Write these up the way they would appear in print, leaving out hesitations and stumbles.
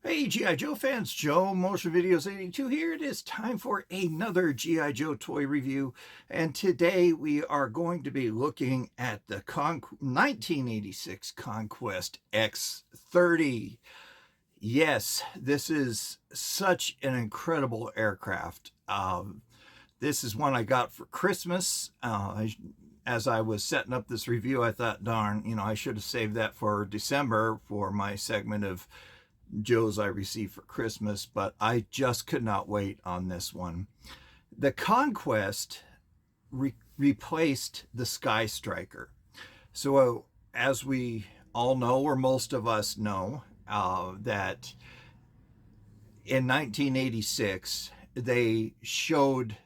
Hey G.I. Joe fans, Joe Motion Videos 82 here. It is time for another G.I. Joe toy review, and today we are going to be looking at the 1986 Conquest X-30. Yes, this is such an incredible aircraft. This is one I got for Christmas. As I was setting up this review, I thought, darn, I should have saved that for December for my segment of Joe's I received for Christmas, but I just could not wait on this one. The Conquest replaced the Sky Striker. So as we all know, or most of us know, that in 1986, they showed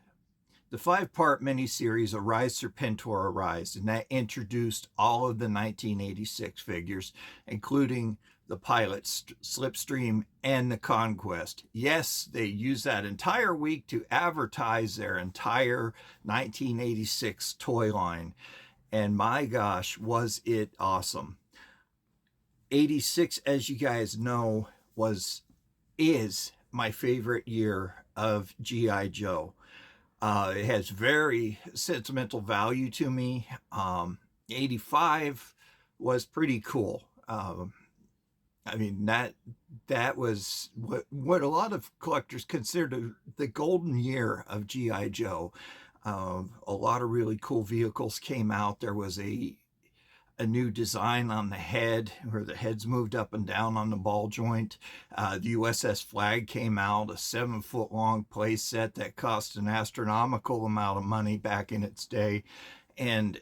the 5-part miniseries Arise Serpentor Arise, and that introduced all of the 1986 figures, including the pilot Slipstream and the Conquest. Yes, they used that entire week to advertise their entire 1986 toy line, and my gosh, was it awesome. 86, as you guys know, is my favorite year of G.I. Joe. It has very sentimental value to me. 85 was pretty cool. I mean, that was what a lot of collectors consider the golden year of G.I. Joe. A lot of really cool vehicles came out. There was a new design on the head, where the head's moved up and down on the ball joint. The USS Flag came out, a 7-foot long play set that cost an astronomical amount of money back in its day, and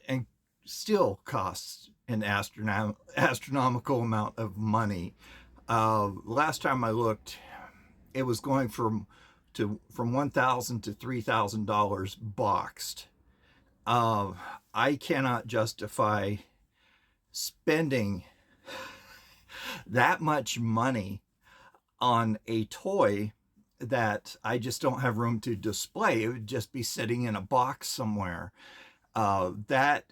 still costs an astronomical amount of money. Last time I looked, it was going from $1,000 to $3,000 boxed. I cannot justify spending that much money on a toy that I just don't have room to display. It would just be sitting in a box somewhere. That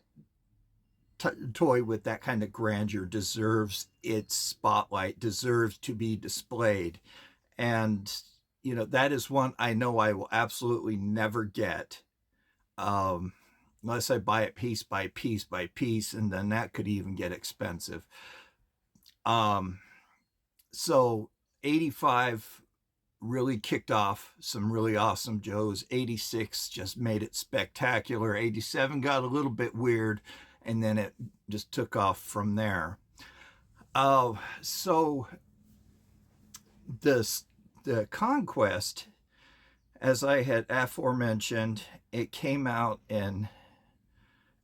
toy with that kind of grandeur deserves its spotlight, deserves to be displayed. And, that is one I know I will absolutely never get. Unless I buy it piece by piece by piece, and then that could even get expensive. So 85 really kicked off some really awesome Joes. 86 just made it spectacular. 87 got a little bit weird, and then it just took off from there. So the Conquest, as I had aforementioned, it came out in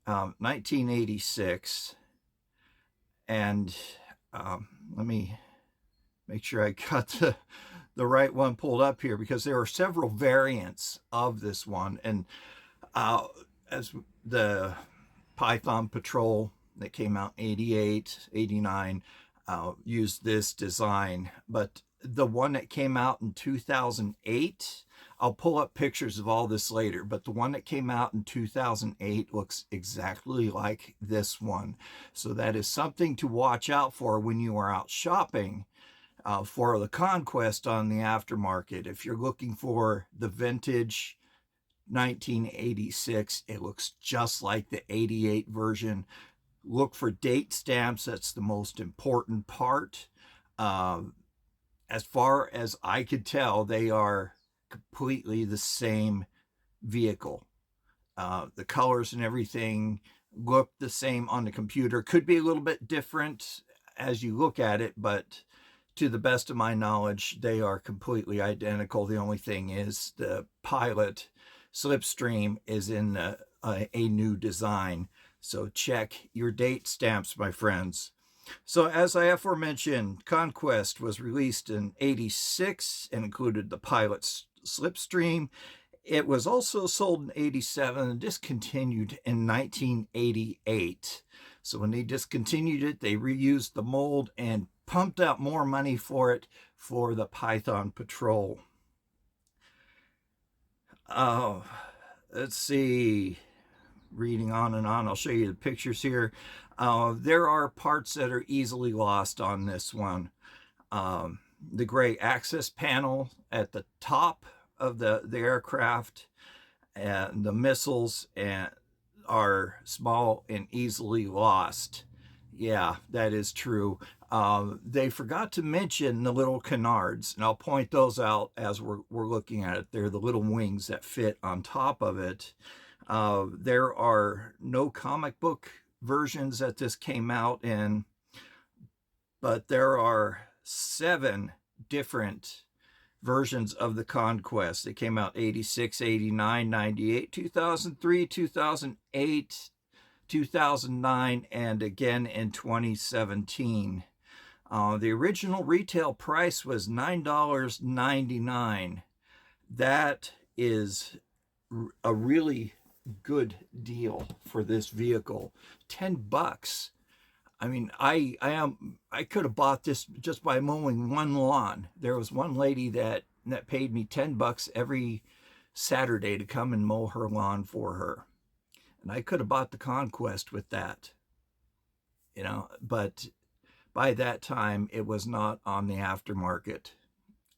1986, and let me make sure I got the right one pulled up here, because there are several variants of this one, and as the Python Patrol that came out in 88, 89 used this design, but the one that came out in 2008, I'll pull up pictures of all this later, but the one that came out in 2008 looks exactly like this one. So that is something to watch out for when you are out shopping for the Conquest on the aftermarket. If you're looking for the vintage 1986, it looks just like the 88 version. Look for date stamps. That's the most important part. As far as I could tell, they are completely the same vehicle. The colors and everything look the same on the computer. Could be a little bit different as you look at it, but to the best of my knowledge, they are completely identical. The only thing is the pilot Slipstream is in a new design. So check your date stamps, my friends. So as I aforementioned, Conquest was released in 86 and included the pilot Slipstream. It was also sold in 87 and discontinued in 1988. So when they discontinued it, they reused the mold and pumped out more money for it for the Python Patrol. Oh, let's see. Reading on and on, I'll show you the pictures here. There are parts that are easily lost on this one. the gray access panel at the top of the aircraft, and the missiles are small and easily lost. Yeah, that is true. They forgot to mention the little canards, and I'll point those out as we're looking at it. They're the little wings that fit on top of it. There are no comic book versions that this came out in, but there are 7 different versions of the Conquest. They came out 86, 89, 98, 2003, 2008, 2009, and again in 2017. The original retail price was $9.99. That is a really good deal for this vehicle. $10. I mean, I could have bought this just by mowing one lawn. There was one lady that paid me $10 every Saturday to come and mow her lawn for her, and I could have bought the Conquest with that, But by that time, it was not on the aftermarket.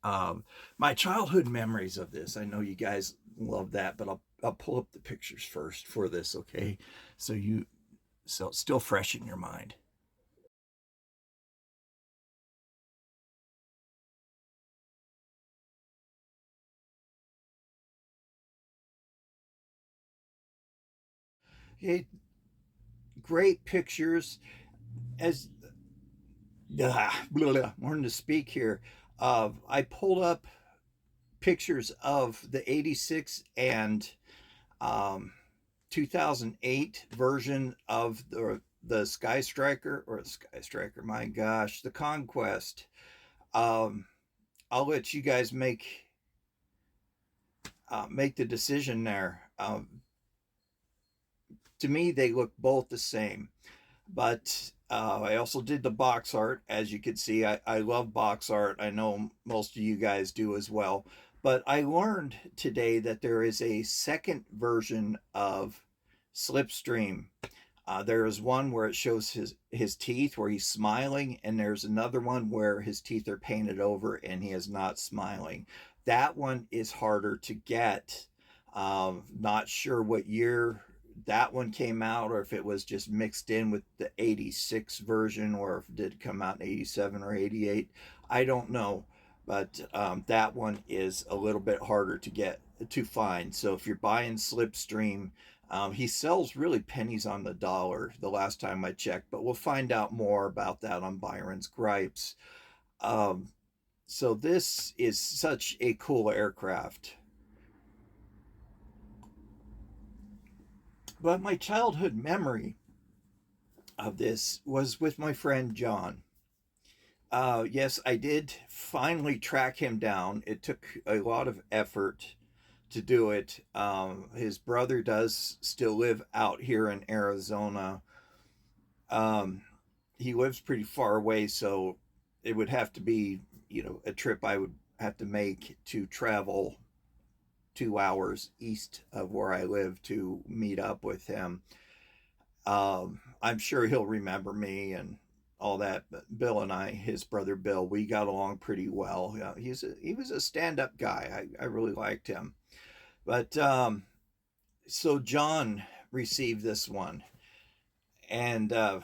My childhood memories of this. I know you guys love that, but I'll pull up the pictures first for this, okay? So it's still fresh in your mind. Okay, great pictures. As Learning to speak here. I pulled up pictures of the 86 and 2008 version of the Sky Striker, my gosh, the Conquest. Um, I'll let you guys make the decision there. To me, they look both the same, but I also did the box art. As you can see, I love box art. I know most of you guys do as well. But I learned today that there is a second version of Slipstream. There is one where it shows his teeth, where he's smiling, and there's another one where his teeth are painted over and he is not smiling. That one is harder to get. Not sure what year that one came out, or if it was just mixed in with the 86 version, or if it did come out in 87 or 88. I don't know, but that one is a little bit harder to find. So if you're buying Slipstream, he sells really pennies on the dollar the last time I checked, but we'll find out more about that on Byron's Gripes. So this is such a cool aircraft. But my childhood memory of this was with my friend John. Yes, I did finally track him down. It took a lot of effort to do it. His brother does still live out here in Arizona. Um, he lives pretty far away, so it would have to be, a trip I would have to make to travel 2 hours east of where I live to meet up with him. I'm sure he'll remember me and all that. But Bill and I, his brother Bill, we got along pretty well. He was a stand-up guy. I really liked him. But so John received this one, and I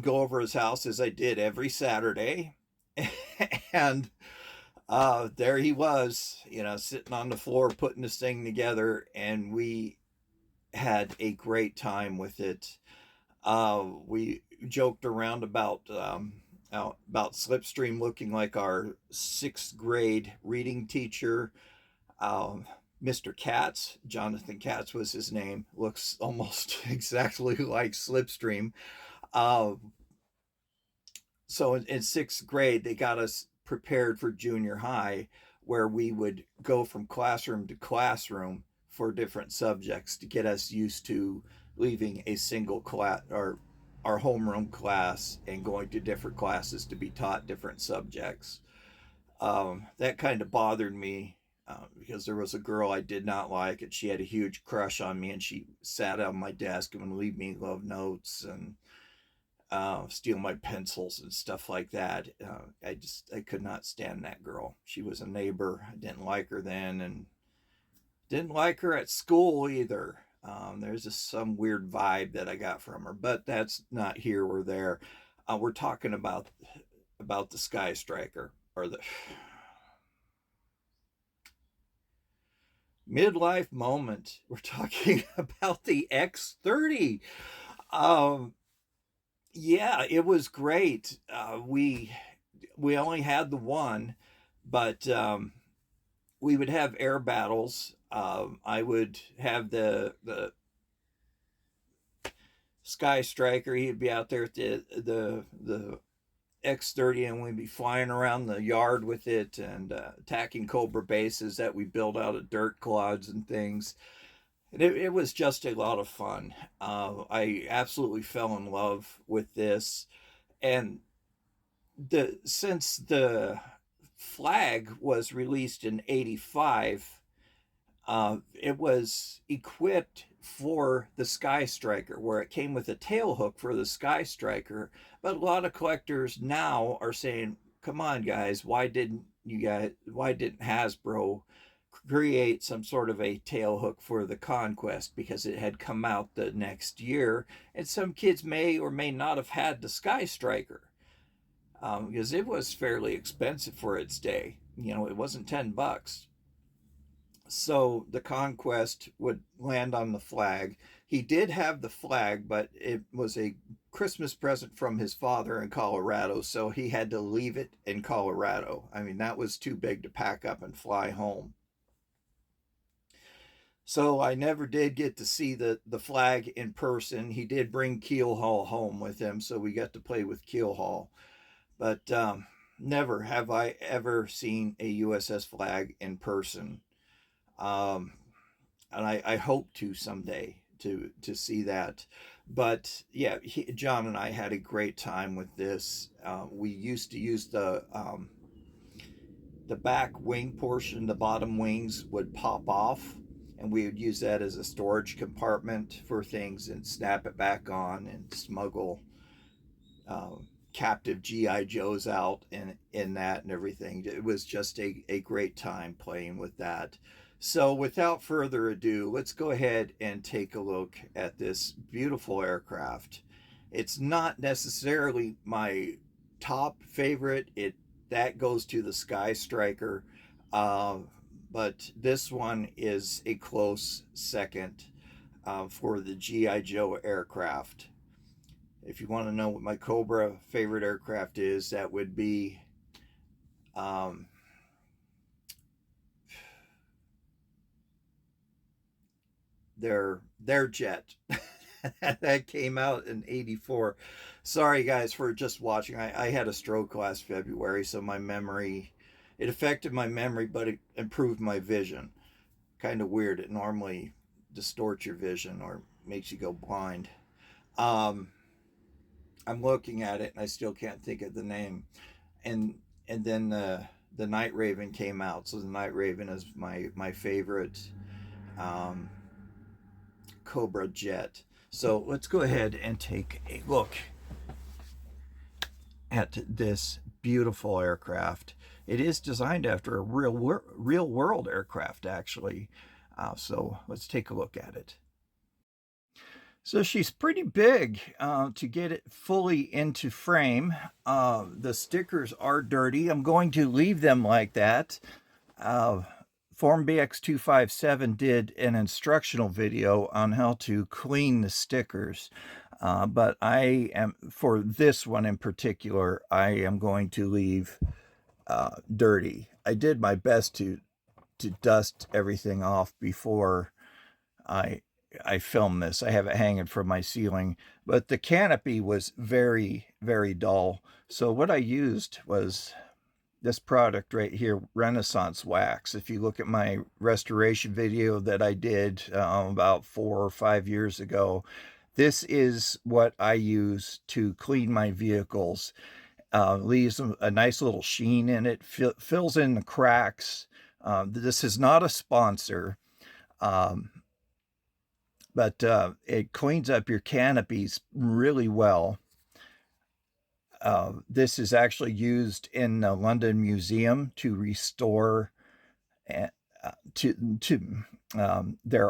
go over his house as I did every Saturday, and there he was, sitting on the floor putting this thing together, and we had a great time with it. We joked around about Slipstream looking like our 6th grade reading teacher. Mr. Katz, Jonathan Katz was his name, looks almost exactly like Slipstream. Uh, so in 6th grade, they got us prepared for junior high, where we would go from classroom to classroom for different subjects to get us used to leaving a single class or our homeroom class and going to different classes to be taught different subjects. That kind of bothered me because there was a girl I did not like, and she had a huge crush on me, and she sat on my desk and would leave me love notes. And steal my pencils and stuff like that. I could not stand that girl. She was a neighbor. I didn't like her then, and didn't like her at school either. There's just some weird vibe that I got from her, but that's not here or there. We're talking about the Sky Striker, or the midlife moment. We're talking about the X-30. Um, yeah, it was great. We only had the one, but we would have air battles. I would have the Sky Striker. He'd be out there at the X-30, and we'd be flying around the yard with it and attacking Cobra bases that we built out of dirt clods and things. It was just a lot of fun. I absolutely fell in love with this, and since the flag was released in '85, it was equipped for the Sky Striker, where it came with a tail hook for the Sky Striker. But a lot of collectors now are saying, "Come on, guys, why didn't Hasbro create some sort of a tail hook for the Conquest?" Because it had come out the next year, and some kids may or may not have had the Sky Striker, because it was fairly expensive for its day. It wasn't $10. So the Conquest would land on the flag. He did have the flag, but it was a Christmas present from his father in Colorado, so he had to leave it in Colorado. I mean, that was too big to pack up and fly home. So I never did get to see the flag in person. He did bring Keelhaul home with him, so we got to play with Keelhaul. But never have I ever seen a USS flag in person. And I hope to someday to see that. But yeah, John and I had a great time with this. We used to use the back wing portion. The bottom wings would pop off, and we would use that as a storage compartment for things and snap it back on and smuggle captive GI Joes out in that and everything. It was just a great time playing with that. So without further ado, let's go ahead and take a look at this beautiful aircraft. It's not necessarily my top favorite. That goes to the Sky Striker, but this one is a close second for the GI Joe aircraft. If you want to know what my Cobra favorite aircraft is, that would be their jet. That came out in '84. Sorry guys for just watching. I had a stroke last February, so it affected my memory, but it improved my vision. Kind of weird. It normally distorts your vision or makes you go blind. I'm looking at it and I still can't think of the name. And then the Night Raven came out. So the Night Raven is my favorite Cobra jet. So let's go ahead and take a look at this beautiful aircraft. It is designed after a real world aircraft, actually. So let's take a look at it. So she's pretty big to get it fully into frame. The stickers are dirty. I'm going to leave them like that. Form BX257 did an instructional video on how to clean the stickers. But for this one in particular, I am going to leave dirty. I did my best to dust everything off before I filmed this. I have it hanging from my ceiling, but the canopy was very, very dull. So what I used was this product right here, Renaissance Wax. If you look at my restoration video that I did about 4 or 5 years ago, this is what I use to clean my vehicles. Leaves a nice little sheen in it, fills in the cracks. This is not a sponsor, but it cleans up your canopies really well. This is actually used in the London Museum to restore their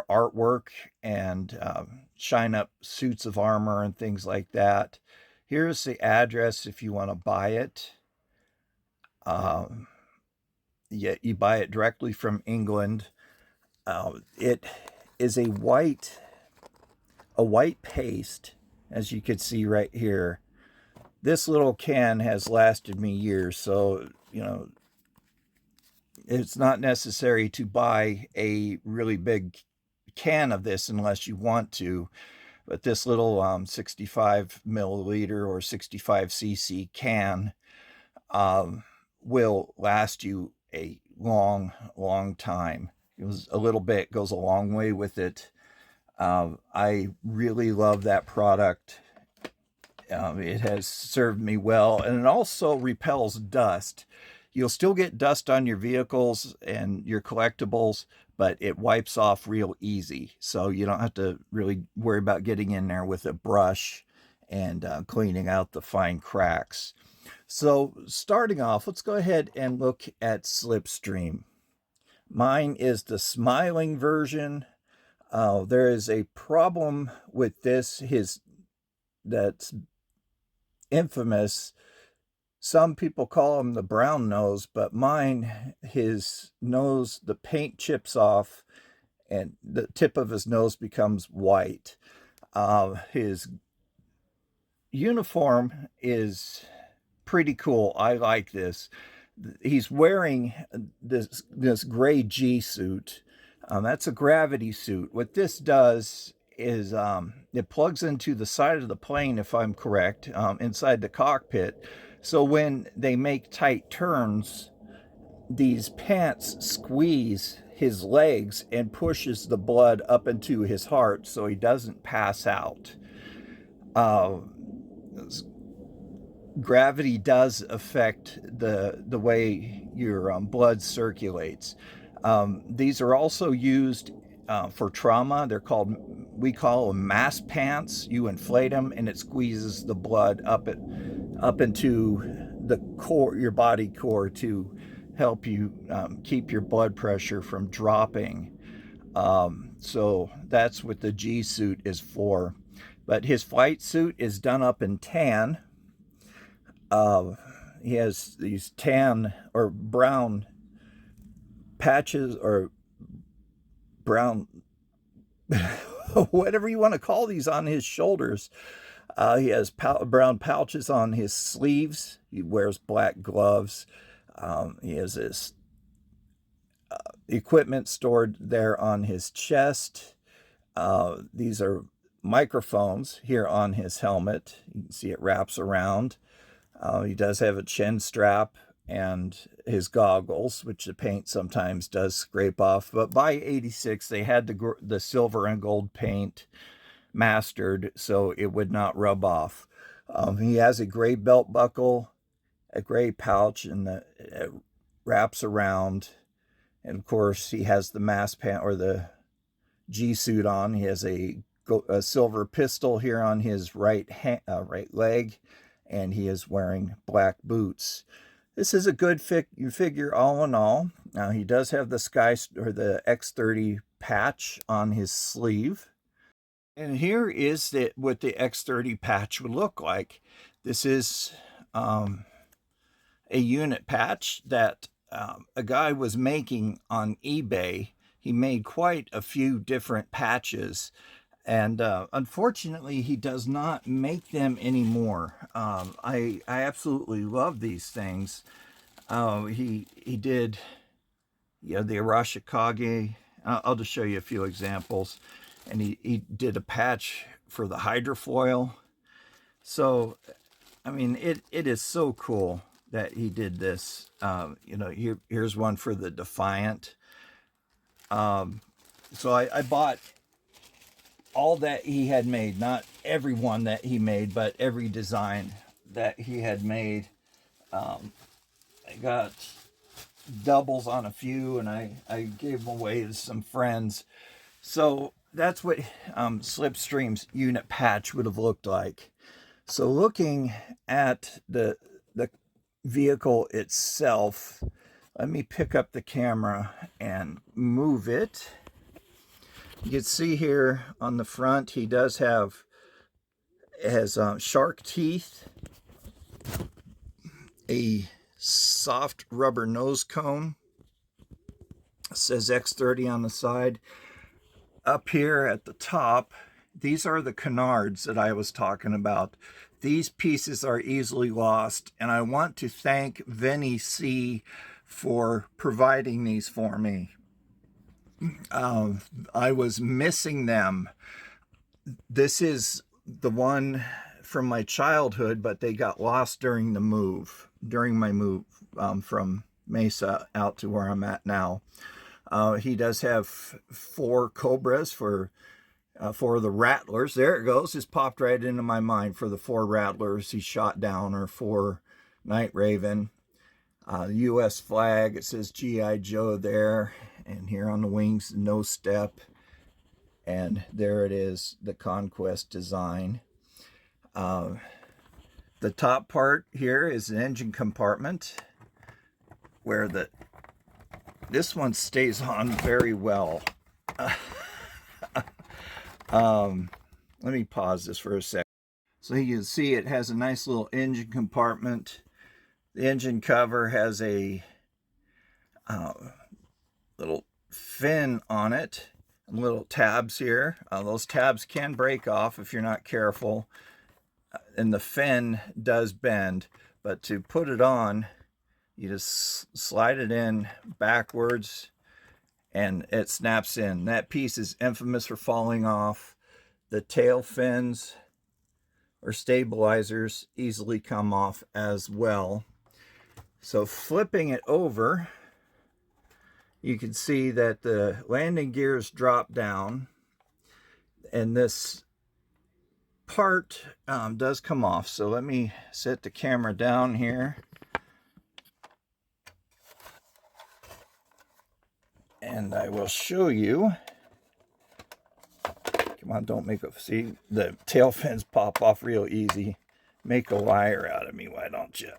artwork and shine up suits of armor and things like that. Here's the address if you want to buy it. Yeah, you buy it directly from England. It is a white paste, as you can see right here. This little can has lasted me years, so it's not necessary to buy a really big can of this unless you want to. But this little 65 milliliter or 65 cc can will last you a long time. It was a little bit, goes a long way with it. I really love that product. It has served me well, and it also repels dust. You'll still get dust on your vehicles and your collectibles, but it wipes off real easy. So you don't have to really worry about getting in there with a brush and cleaning out the fine cracks. So starting off, let's go ahead and look at Slipstream. Mine is the smiling version. There is a problem with this, that's infamous. Some people call him the brown nose, but mine, his nose, the paint chips off and the tip of his nose becomes white. His uniform is pretty cool. I like this. He's wearing this gray G suit. That's a gravity suit. What this does is it plugs into the side of the plane, if I'm correct, inside the cockpit. So when they make tight turns, these pants squeeze his legs and pushes the blood up into his heart so he doesn't pass out. Gravity does affect the way your blood circulates. These are also used for trauma. We call them mass pants. You inflate them and it squeezes the blood up into the core, your body core, to help you keep your blood pressure from dropping. So that's what the G suit is for. But his flight suit is done up in tan. He has these tan or brown patches, or brown whatever you want to call these, on his shoulders. He has brown pouches on his sleeves. He wears black gloves. He has this equipment stored there on his chest. These are microphones here on his helmet. You can see it wraps around. He does have a chin strap and his goggles, which the paint sometimes does scrape off. But by 86, they had the silver and gold paint mastered so it would not rub off. He has a gray belt buckle, a gray pouch, and it wraps around. And of course, he has the mass pant or the G suit on. He has a silver pistol here on his right leg, and he is wearing black boots. This is a good figure all in all. Now, he does have the X-30 patch on his sleeve. And here is what the X-30 patch would look like. This is a unit patch that a guy was making on eBay. He made quite a few different patches. And unfortunately, he does not make them anymore. I absolutely love these things. He did, the Arashikage. I'll just show you a few examples. And he did a patch for the hydrofoil. So, I mean, it is so cool that he did this. Here's one for the Defiant. So I bought all that he had made, not every one that he made, but every design that he had made. I got doubles on a few, and I gave them away to some friends. So that's what Slipstream's unit patch would have looked like. So looking at the vehicle itself, let me pick up the camera and move it. You can see here on the front, he does have, has shark teeth, a soft rubber nose cone. It says X-30 on the side. Up here at the top, these are the canards that I was talking about. These pieces are easily lost, and I want to thank Vinny C for providing these for me. I was missing them. This is the one from my childhood, but they got lost during the move, during my move from Mesa out to where I'm at now. He does have 4 Cobras for the Rattlers. There it goes. Just popped right into my mind for the 4 Rattlers he shot down, or 4 Night Raven. The U.S. flag, it says G.I. Joe there. And here on the wings, no step. And there it is, the Conquest design. The top part here is an engine compartment where this one stays on very well. Let me pause this for a sec. So you can see it has a nice little engine compartment. The engine cover has a little fin on it, and little tabs here. Those tabs can break off if you're not careful, and the fin does bend, but to put it on, you just slide it in backwards and it snaps in. That piece is infamous for falling off. The tail fins or stabilizers easily come off as well. So flipping it over, you can see that the landing gears drop down, and this part does come off. So let me set the camera down here. And I will show you. Come on, don't make a, see, the tail fins pop off real easy. Make a liar out of me, why don't you?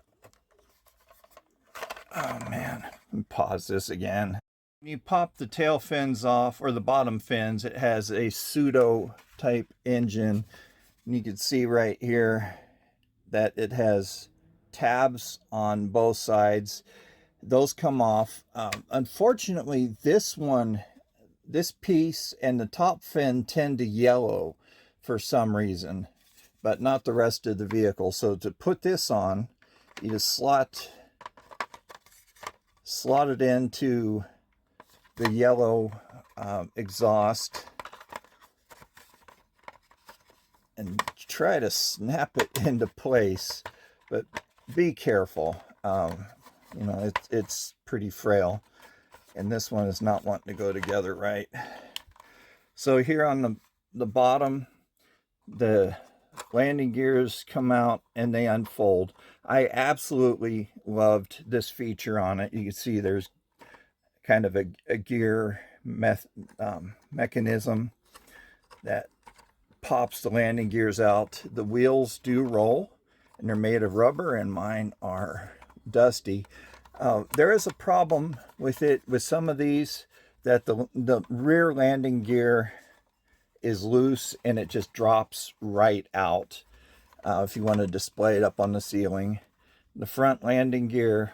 Oh man, let me pause this again. When you pop the tail fins off, or the bottom fins, it has a pseudo type engine. And you can see right here that it has tabs on both sides. Those come off. Unfortunately, this piece and the top fin tend to yellow for some reason, but not the rest of the vehicle. So to put this on, you just slot it into the yellow exhaust and try to snap it into place, but be careful. You know, it's pretty frail, and this one is not wanting to go together right. So here on the bottom, the landing gears come out and they unfold. I absolutely loved this feature on it. You can see there's kind of a gear mechanism that pops the landing gears out. The wheels do roll, and they're made of rubber, and mine are dusty. There is a problem with it, with some of these, that the rear landing gear is loose and it just drops right out. If you want to display it up on the ceiling, the front landing gear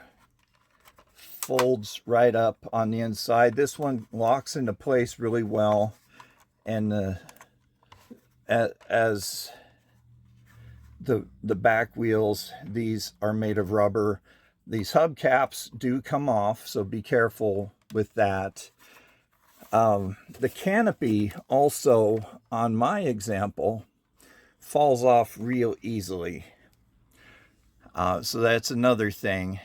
folds right up on the inside. This one locks into place really well, and as the back wheels, these are made of rubber. These hubcaps do come off, so be careful with that. The canopy also, on my example, falls off real easily. So that's another thing.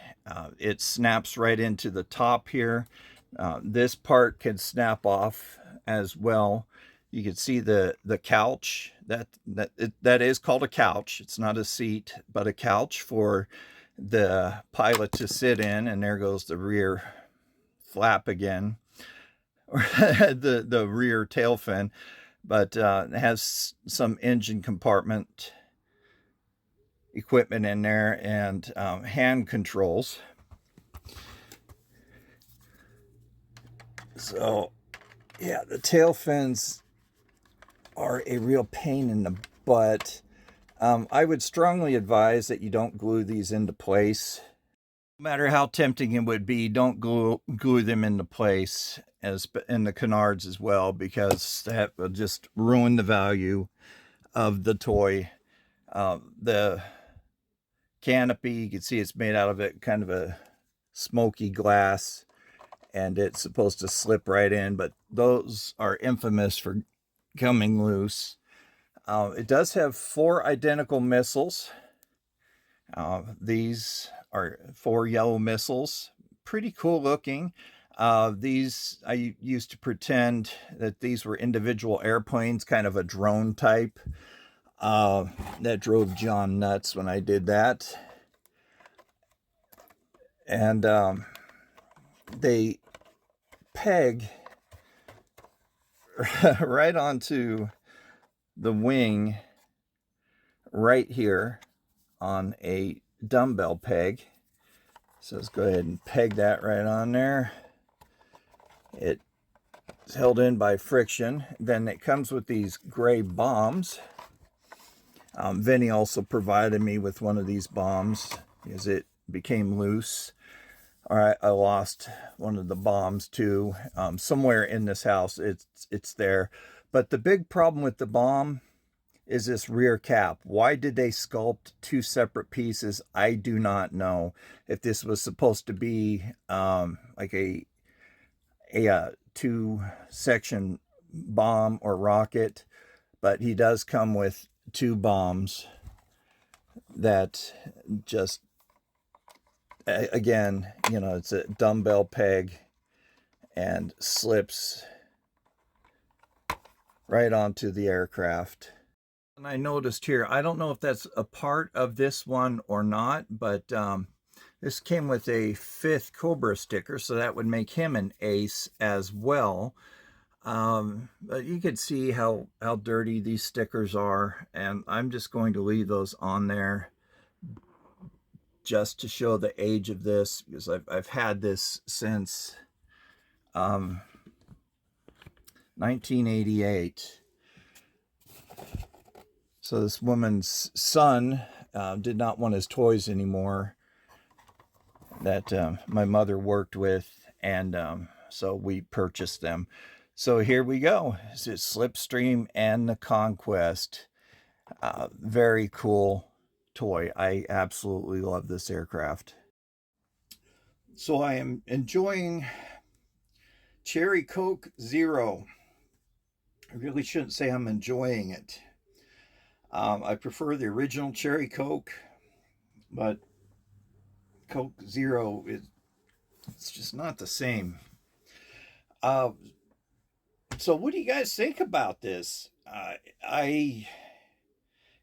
It snaps right into the top here. This part can snap off as well. You can see the couch. That is called a couch. It's not a seat, but a couch for the pilot to sit in. And there goes the rear flap again, or the rear tail fin. But it has some engine compartment equipment in there and hand controls. So yeah, the tail fins are a real pain in the butt. I would strongly advise that you don't glue these into place. No matter how tempting it would be, don't glue them into place, as in the canards as well, because that will just ruin the value of the toy. The canopy, you can see it's made out of it kind of a smoky glass, and it's supposed to slip right in, but those are infamous for coming loose. It does have 4 identical missiles. These are 4 yellow missiles. Pretty cool looking. These, I used to pretend that these were individual airplanes, kind of a drone type. That drove John nuts when I did that. And they peg right onto the wing right here on a dumbbell peg. So let's go ahead and peg that right on there. It's held in by friction. Then it comes with these gray bombs. Vinny also provided me with one of these bombs because it became loose. All right, I lost one of the bombs too. Somewhere in this house, it's there. But the big problem with the bomb is this rear cap. Why did they sculpt 2 separate pieces? I do not know. If this was supposed to be like a 2-section bomb or rocket, but he does come with 2 bombs that just, again, you know, it's a dumbbell peg and slips right onto the aircraft. And I noticed here, I don't know if that's a part of this one or not, but this came with a 5th Cobra sticker, so that would make him an ace as well. But you can see how dirty these stickers are, and I'm just going to leave those on there just to show the age of this, because I've had this since 1988. So this woman's son did not want his toys anymore that my mother worked with, and so we purchased them. So here we go. It's Slipstream and the Conquest. Very cool toy. I absolutely love this aircraft. So I am enjoying Cherry Coke Zero. I really shouldn't say I'm enjoying it. I prefer the original Cherry Coke, but Coke Zero it's just not the same. So what do you guys think about this? I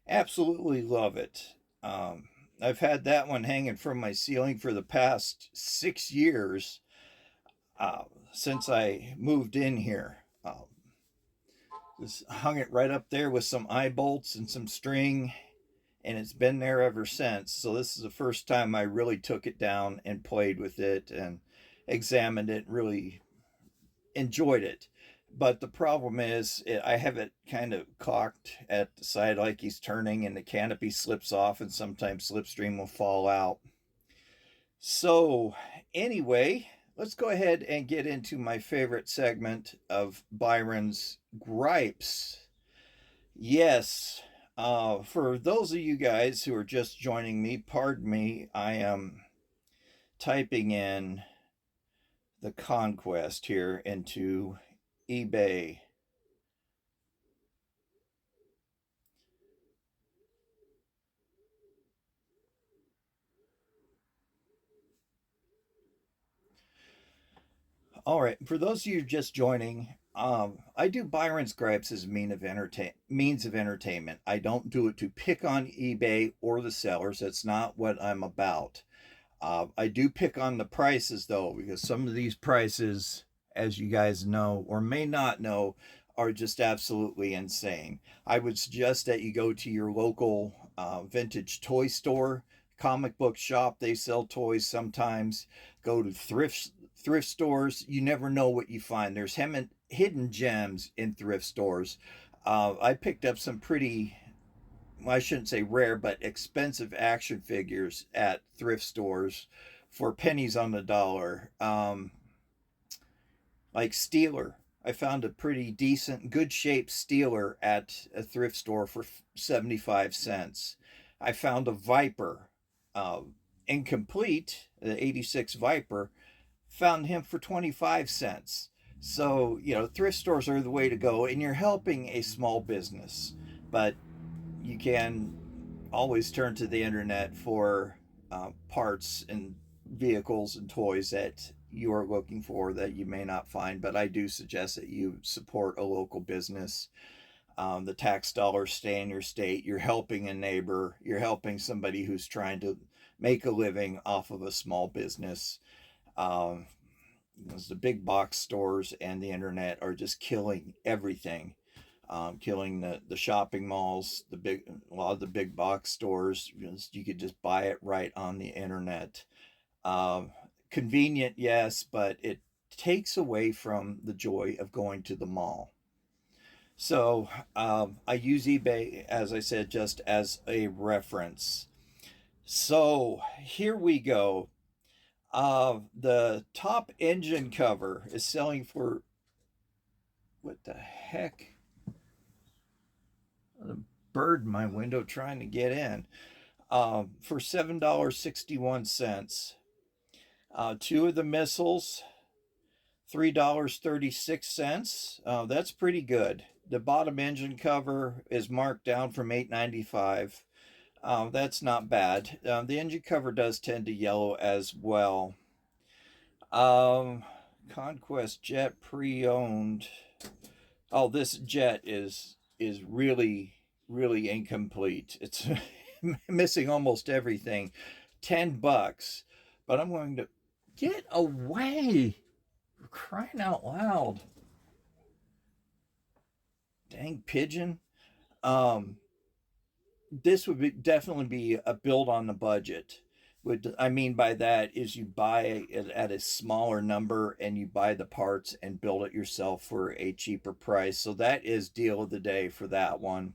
absolutely love it. I've had that one hanging from my ceiling for the past 6 years since I moved in here. Just hung it right up there with some eye bolts and some string, and it's been there ever since. So this is the first time I really took it down and played with it and examined it, really enjoyed it. But the problem is, I have it kind of cocked at the side like he's turning, and the canopy slips off, and sometimes Slipstream will fall out. So anyway, let's go ahead and get into my favorite segment of Byron's gripes. Yes, for those of you guys who are just joining me, pardon me, I am typing in the Conquest here into eBay. All right, for those of you just joining, I do Byron's gripes as means of entertainment. I don't do it to pick on eBay or the sellers. That's not what I'm about. I do pick on the prices though, because some of these prices, as you guys know or may not know, are just absolutely insane. I would suggest that you go to your local vintage toy store, comic book shop. They sell toys sometimes. Go to thrift stores. You never know what you find. There's hidden gems in thrift stores. I picked up some pretty, well, I shouldn't say rare, but expensive action figures at thrift stores for pennies on the dollar. Like Steeler. I found a pretty decent, good shaped Steeler at a thrift store for 75 cents. I found a Viper, uh, incomplete, the 86 Viper, found him for 25 cents. So, thrift stores are the way to go, and you're helping a small business. But you can always turn to the internet for parts and vehicles and toys that you are looking for that you may not find. But I do suggest that you support a local business. The tax dollars stay in your state. You're helping a neighbor. You're helping somebody who's trying to make a living off of a small business. Um, the big box stores and the internet are just killing everything. Killing the shopping malls, a lot of the big box stores. You could just buy it right on the internet. Um, Convenient, yes, but it takes away from the joy of going to the mall. So I use eBay, as I said, just as a reference. So here we go. The top engine cover is selling for, what the heck? The bird in my window trying to get in. For $7.61. Two of the missiles, $3.36. That's pretty good. The bottom engine cover is marked down from $8.95. That's not bad. The engine cover does tend to yellow as well. Conquest jet pre-owned. Oh, this jet is really incomplete. It's missing almost everything. $10, but I'm going to get away. For crying out loud! Dang pigeon. Um, this would definitely be a build on the budget. What I mean by that is you buy it at a smaller number and you buy the parts and build it yourself for a cheaper price. So that is deal of the day for that one.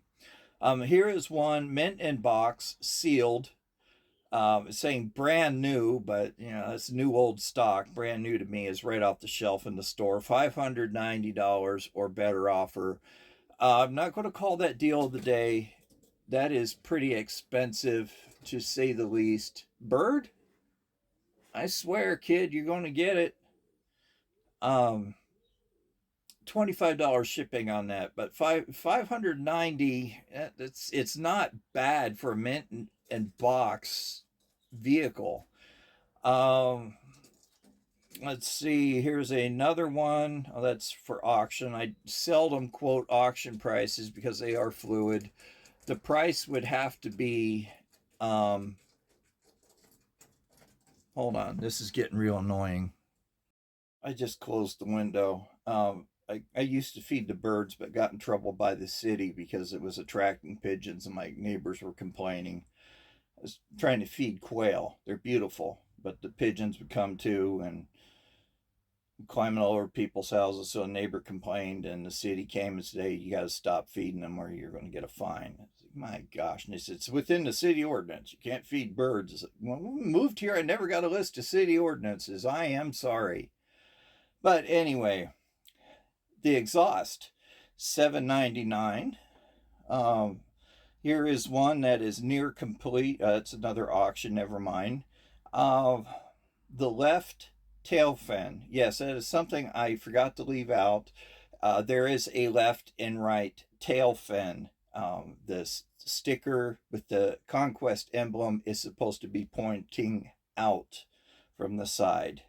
Here is one mint in box, sealed. Saying brand new, but it's new old stock. Brand new to me is right off the shelf in the store. $590 or better offer. I'm not going to call that deal of the day. That is pretty expensive, to say the least. Bird? I swear, kid, you're going to get it. Um, $25 shipping on that, but 590. It's not bad for a mint and box vehicle. Um, let's see. Here's another one. Oh, that's for auction. I seldom quote auction prices because they are fluid. The price would have to be. Hold on. This is getting real annoying. I just closed the window. I used to feed the birds, but got in trouble by the city because it was attracting pigeons, and my neighbors were complaining. I was trying to feed quail. They're beautiful, but the pigeons would come too and climbing all over people's houses. So a neighbor complained, and the city came and said, "Hey, you got to stop feeding them, or you're going to get a fine." Like, my gosh! And they said, "It's within the city ordinance. You can't feed birds." Like, well, when we moved here, I never got a list of city ordinances. I am sorry. But anyway, the exhaust, $7.99. Um, Here is one that is near complete. It's another auction. Never mind. Uh, the left tail fin. Yes, that is something I forgot to leave out. There is a left and right tail fin. This sticker with the Conquest emblem is supposed to be pointing out from the side.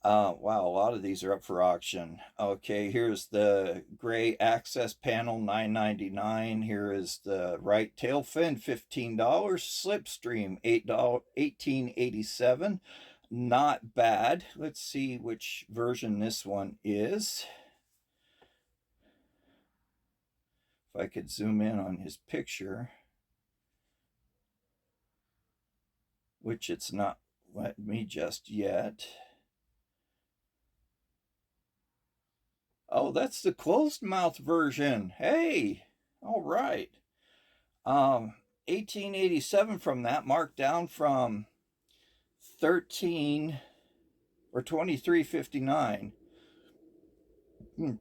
Wow, a lot of these are up for auction. Okay, here's the gray access panel, $9.99. Here is the right tail fin, $15. Slipstream, $18.87. Not bad. Let's see which version this one is. If I could zoom in on his picture. which it's not let me just yet. Oh, that's the closed mouth version. Hey, all right. 1887 from that, marked down from 13 or 23.59.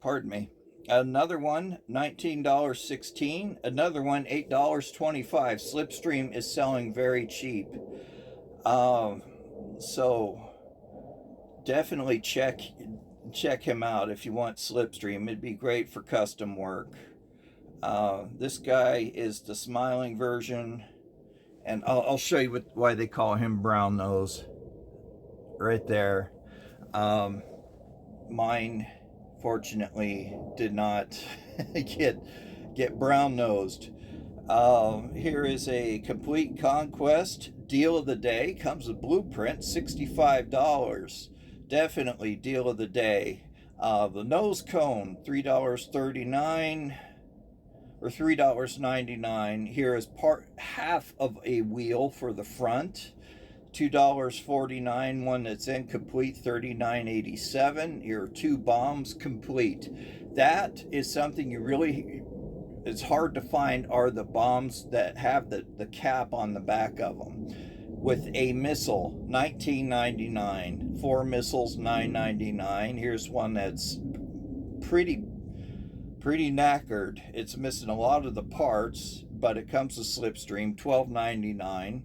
Pardon me. Another one, $19.16. Another one, $8.25. Slipstream is selling very cheap. So definitely check him out if you want Slipstream. It'd be great for custom work. This guy is the smiling version, and I'll show you why they call him brown nose right there. Mine fortunately did not get brown nosed. Here is a complete Conquest deal of the day. Comes with blueprint, $65. Definitely deal of the day. The nose cone, $3.39 or $3.99. Here is half of a wheel for the front. $2.49. One that's incomplete, $39.87. Here are 2 bombs complete. That is something you really, it's hard to find, are the bombs that have the cap on the back of them. With a missile, $19.99. 4 missiles, $9.99. Here's one that's pretty knackered. It's missing a lot of the parts, but it comes with Slipstream, $12.99.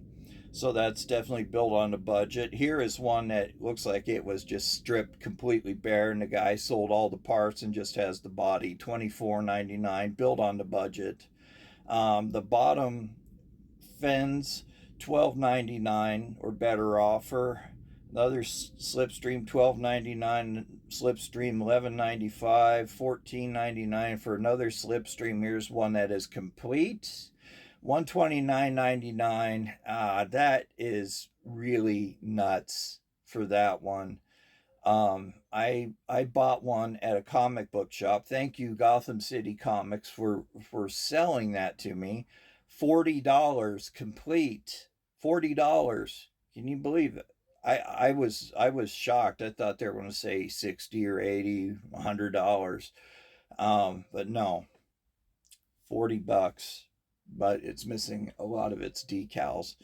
So that's definitely built on a budget. Here is one that looks like it was just stripped completely bare, and the guy sold all the parts and just has the body, $24.99, built on the budget. The bottom fins, $12.99 or better offer. Another Slipstream, $12.99. Slipstream, $11.95. $14.99 for another Slipstream. Here's one that is complete, $129.99. That is really nuts for that one. I bought one at a comic book shop. Thank you, Gotham City Comics, for selling that to me. $40 complete. $40. Can you believe it? I was shocked. I thought they were going to say $60 or $80, $100. But no, $40. But it's missing a lot of its decals.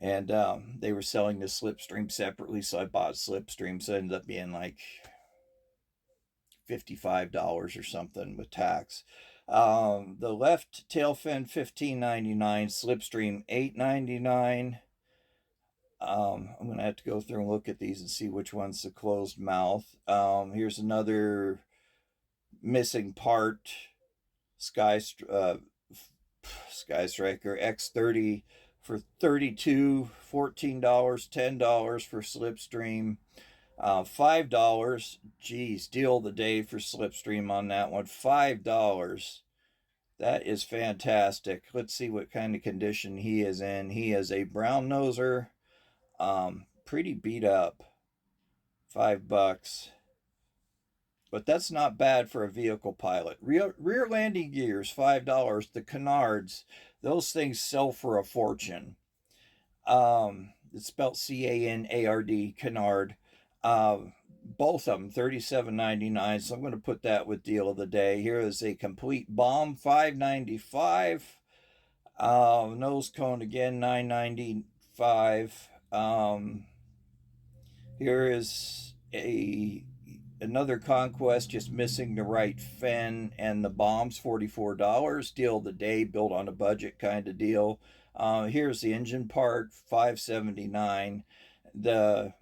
And they were selling the Slipstream separately, so I bought Slipstream. So it ended up being like $55 or something with tax. The left tail fin, $15.99. Slipstream, $8.99. I'm going to have to go through and look at these and see which one's the closed mouth. Here's another missing part. Sky Striker X-30 for $32, $14, $10 for Slipstream, $5. Geez, deal of the day for Slipstream on that one. $5. That is fantastic. Let's see what kind of condition he is in. He is a brown noser, pretty beat up. $5. But that's not bad for a vehicle pilot. Rear landing gears, $5. The canards, those things sell for a fortune. It's spelled C-A-N-A-R-D, canard. Both of them, $37.99. So I'm going to put that with deal of the day. Here is a complete bomb, $5.95. Nose cone again, $9.95. Here is another Conquest, just missing the right fin and the bombs, $44. Deal of the day, built on a budget kind of deal. Here's the engine part, $5.79. The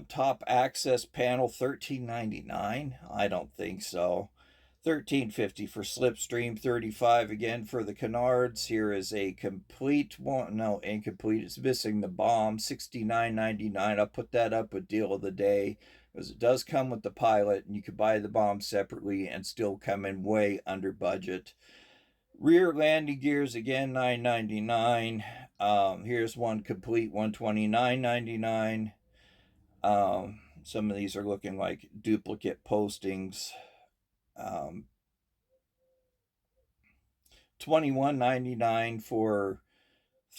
top access panel, $13.99. I don't think so. $13.50 for Slipstream, $35 again for the canards. Here is a complete one. No, incomplete. It's missing the bomb, $69.99. I'll put that up with deal of the day, because it does come with the pilot, and you could buy the bomb separately and still come in way under budget. Rear landing gears again, $9.99. Here's one complete, $129.99. Some of these are looking like duplicate postings. $21.99 for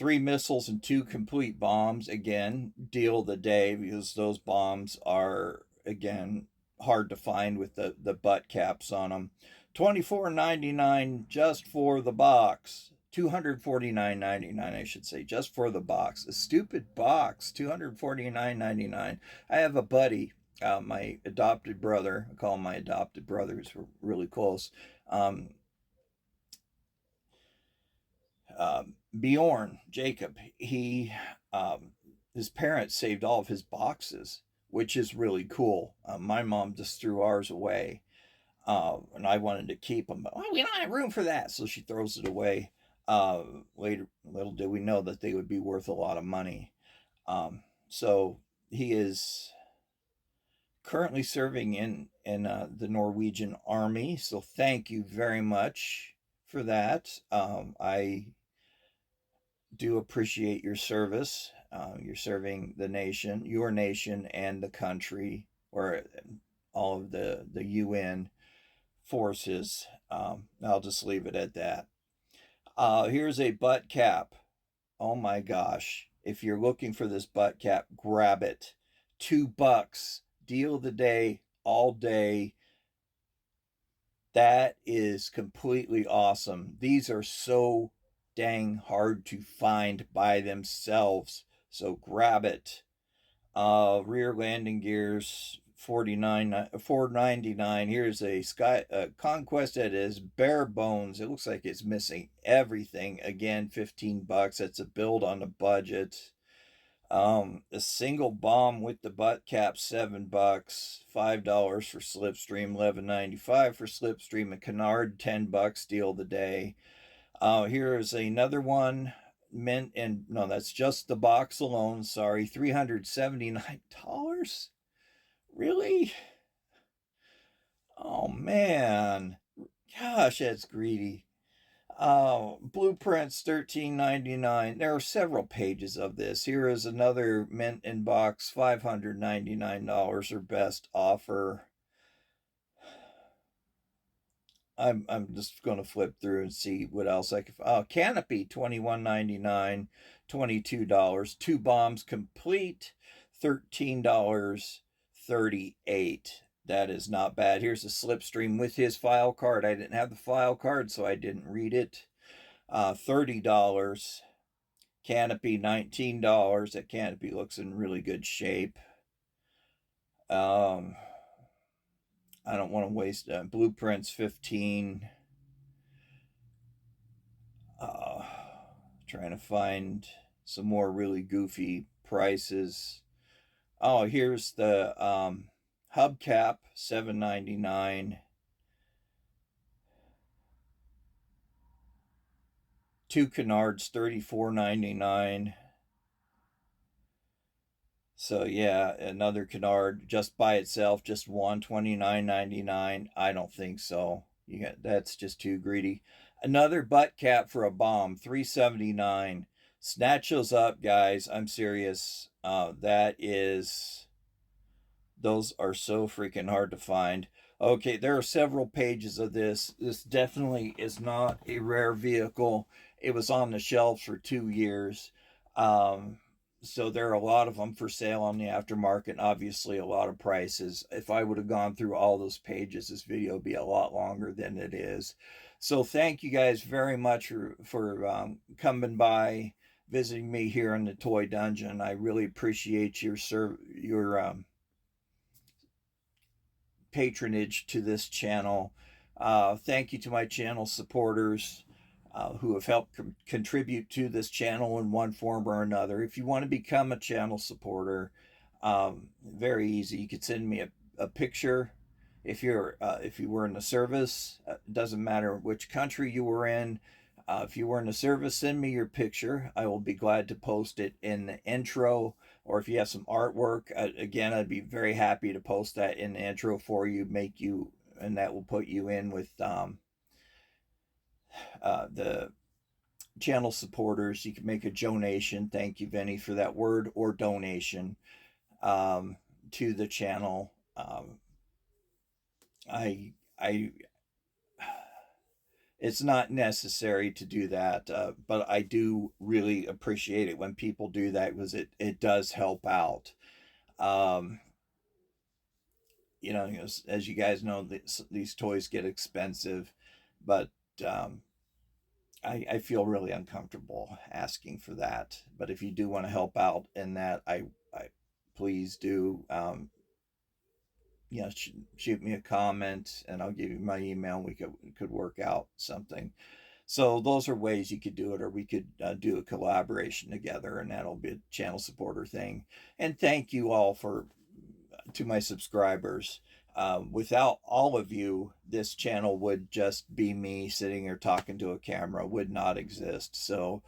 3 missiles and 2 complete bombs. Again, deal of the day, because those bombs are, again, hard to find with the butt caps on them. $24.99 just for the box. $249.99, I should say, just for the box. A stupid box. $249.99. I have a buddy, my adopted brother. I call him my adopted brother, because we're really close. Bjorn, Jakob, his parents saved all of his boxes, which is really cool. My mom just threw ours away, and I wanted to keep them, but we don't have room for that, so she throws it away. Later, little did we know that they would be worth a lot of money. So he is currently serving in the Norwegian Army. So thank you very much for that. I do appreciate your service. You're serving the nation, your nation, and the country, or all of the UN forces. I'll just leave it at that. Here's a butt cap. Oh my gosh. If you're looking for this butt cap, grab it. $2. Deal of the day, all day. That is completely awesome. These are so dang hard to find by themselves. So grab it. Rear landing gears, $4.99. Here's a Conquest that is bare bones. It looks like it's missing everything. Again, $15. That's a build on a budget. A single bomb with the butt cap, $7. $5 for Slipstream, $11.95 for Slipstream. A Canard, $10. Deal of the day. Here is another one. Mint, and no, that's just the box alone. Sorry, $379. Really? Oh man, gosh, that's greedy. Blueprints, $13.99. There are several pages of this. Here is another mint in box, $599, or best offer. I'm just going to flip through and see what else I can. Canopy, $21.99, $22. 2 bombs complete, $13.38. That is not bad. Here's a Slipstream with his file card. I didn't have the file card, so I didn't read it. $30. Canopy, $19. That Canopy looks in really good shape. I don't want to waste blueprints, $15. Trying to find some more really goofy prices. Oh, here's the hubcap, $7.99. 2 canards, $34.99. So yeah, another canard just by itself, just one, $29.99. I don't think so. That's just too greedy. Another butt cap for a bomb, $3.79. Snatch those up, guys. I'm serious. Those are so freaking hard to find. Okay, there are several pages of this. This definitely is not a rare vehicle. It was on the shelves for 2 years. So there are a lot of them for sale on the aftermarket, obviously a lot of prices. If I would have gone through all those pages, this video would be a lot longer than it is. So thank you guys very much for coming by, visiting me here in the Toy Dungeon. I really appreciate your patronage to this channel. Thank you to my channel supporters who have helped contribute to this channel in one form or another. If you want to become a channel supporter, very easy. You could send me a picture. If you were in the service, it doesn't matter which country you were in. If you were in the service, send me your picture. I will be glad to post it in the intro. Or if you have some artwork, again, I'd be very happy to post that in the intro for you, and that will put you in with the channel supporters. You can make a donation. Thank you, Vinny, for that word, or donation to the channel. it's not necessary to do that, but I do really appreciate it when people do that, because it does help out. Um, as you guys know, these toys get expensive, but um, I feel really uncomfortable asking for that. But if you do want to help out in that, I please do. Shoot me a comment, and I'll give you my email. And we could work out something. So those are ways you could do it, or we could do a collaboration together, and that'll be a channel supporter thing. And thank you all to my subscribers. Without all of you, this channel would just be me sitting here talking to a camera, would not exist. So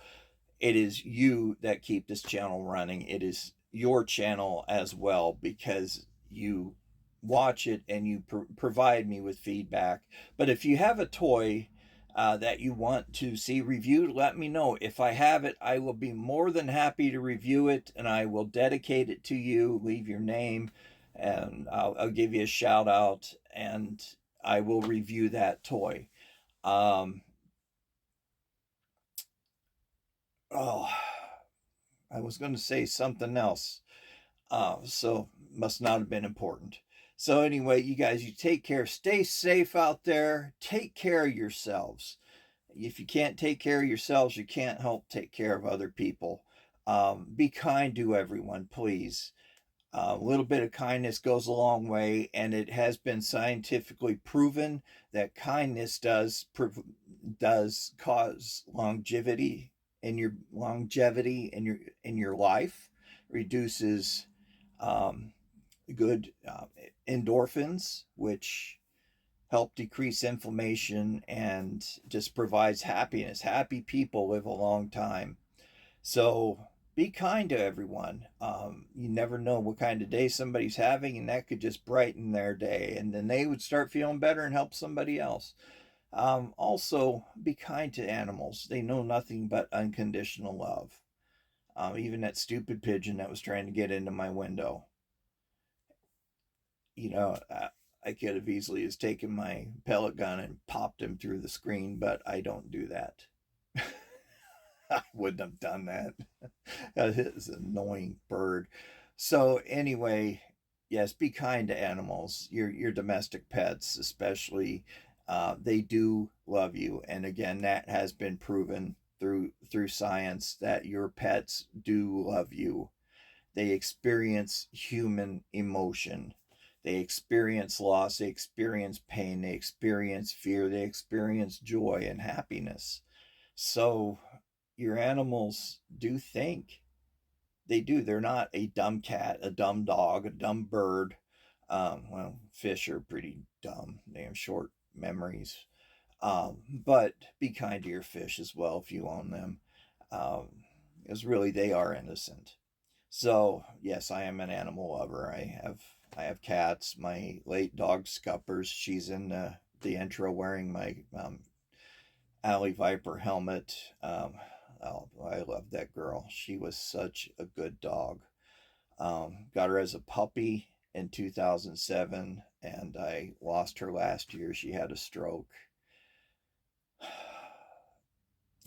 it is you that keep this channel running. It is your channel as well, because you watch it and you provide me with feedback. But if you have a toy that you want to see reviewed, let me know. If I have it, I will be more than happy to review it, and I will dedicate it to you. Leave your name, and I'll give you a shout out, and I will review that toy. Oh, I was going to say something else. So must not have been important. So anyway, you guys, you take care. Stay safe out there. Take care of yourselves. If you can't take care of yourselves, you can't help take care of other people. Be kind to everyone, please. A little bit of kindness goes a long way, and it has been scientifically proven that kindness does cause longevity in your life, reduces um, good endorphins, which help decrease inflammation and just provides happiness. Happy people live a long time. So be kind to everyone. You never know what kind of day somebody's having, and that could just brighten their day, and then they would start feeling better and help somebody else. Also, be kind to animals. They know nothing but unconditional love. Even that stupid pigeon that was trying to get into my window. I could have easily has taken my pellet gun and popped him through the screen, but I don't do that. I wouldn't have done that. That is an annoying bird. So anyway, yes, be kind to animals. Your domestic pets, especially, they do love you. And again, that has been proven through science that your pets do love you. They experience human emotion. They experience loss. They experience pain. They experience fear. They experience joy and happiness. So your animals do think. They do. They're not a dumb cat, a dumb dog, a dumb bird. Well, fish are pretty dumb. They have short memories. But be kind to your fish as well if you own them, because really they are innocent. So yes, I am an animal lover. I have cats. My late dog Scuppers. She's in the intro wearing my Alley Viper helmet. Oh, I love that girl. She was such a good dog. Got her as a puppy in 2007, and I lost her last year. She had a stroke.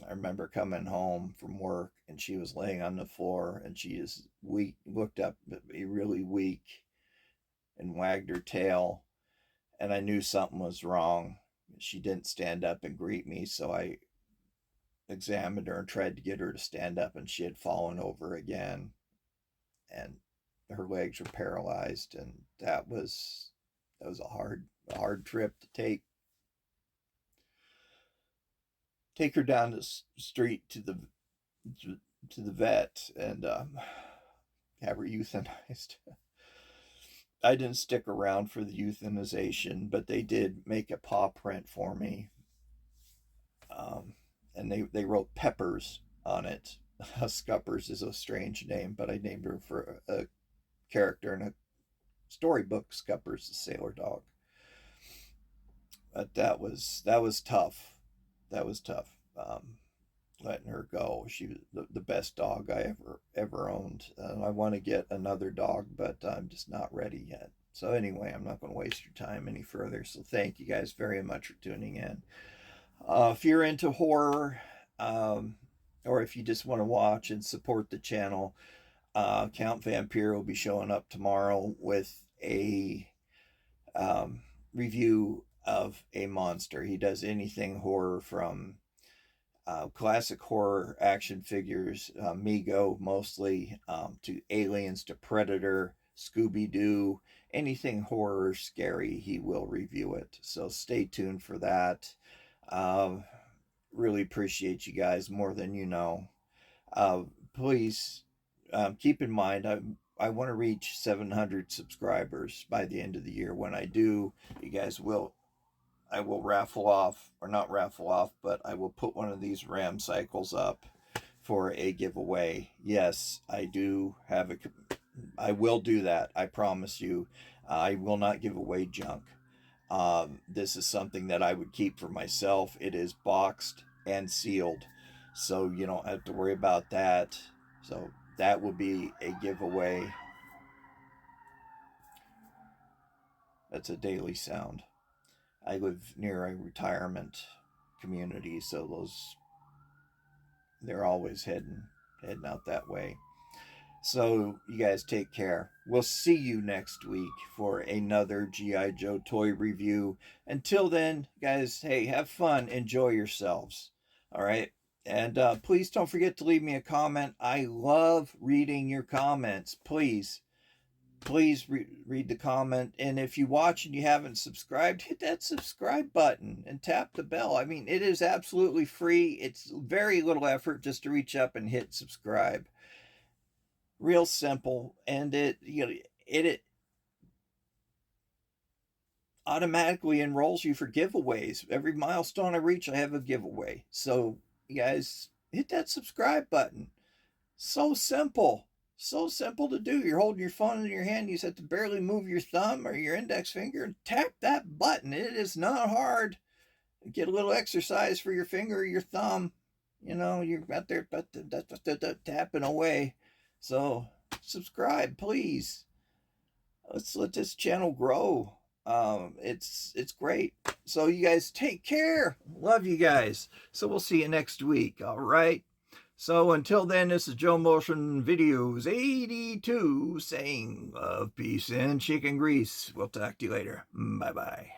I remember coming home from work, and she was laying on the floor, and she is weak, looked up at me really weak, and wagged her tail, and I knew something was wrong. She didn't stand up and greet me, so I examined her and tried to get her to stand up, and she had fallen over again, and her legs were paralyzed, and that was a hard trip to take her down the street to the vet, and have her euthanized. I didn't stick around for the euthanization, but they did make a paw print for me, and they wrote Peppers on it. Scuppers is a strange name, but I named her for a character in a storybook. Scuppers, the sailor dog. But that was tough. That was tough. Letting her go. She was the best dog I ever owned. I want to get another dog, but I'm just not ready yet. So anyway, I'm not going to waste your time any further. So thank you guys very much for tuning in. If you're into horror, or if you just want to watch and support the channel, Count Vampire will be showing up tomorrow with a review of a monster. He does anything horror, from classic horror action figures, Mego mostly, to Aliens, to Predator, Scooby Doo, anything horror scary, he will review it. So stay tuned for that. Uh, really appreciate you guys more than you know. Uh, Please keep in mind, I want to reach 700 subscribers by the end of the year. When I do, you guys will I will raffle off, or not raffle off, but I will put one of these RAM cycles up for a giveaway. Yes, I will do that. I promise you. I will not give away junk. This is something that I would keep for myself. It is boxed and sealed, so you don't have to worry about that. So that will be a giveaway. That's a daily sound. I live near a retirement community, so they're always heading out that way. So you guys take care. We'll see you next week for another G.I. Joe toy review. Until then, guys, hey, have fun, enjoy yourselves. All right. And please don't forget to leave me a comment. I love reading your comments. Please read the comment. And if you watch and you haven't subscribed, hit that subscribe button and tap the bell. I mean, it is absolutely free. It's very little effort just to reach up and hit subscribe. Real simple. And it automatically enrolls you for giveaways. Every milestone I reach, I have a giveaway. So you guys, hit that subscribe button. So simple. So simple to do. You're holding your phone in your hand. You just have to barely move your thumb or your index finger and tap that button. It is not hard. Get a little exercise for your finger or your thumb. You're out there tapping away. So subscribe, please. Let's let this channel grow. It's great. So you guys take care. Love you guys. So we'll see you next week. All right. So until then, this is Joe Motion Videos 82 saying love, peace, and chicken grease. We'll talk to you later. Bye-bye.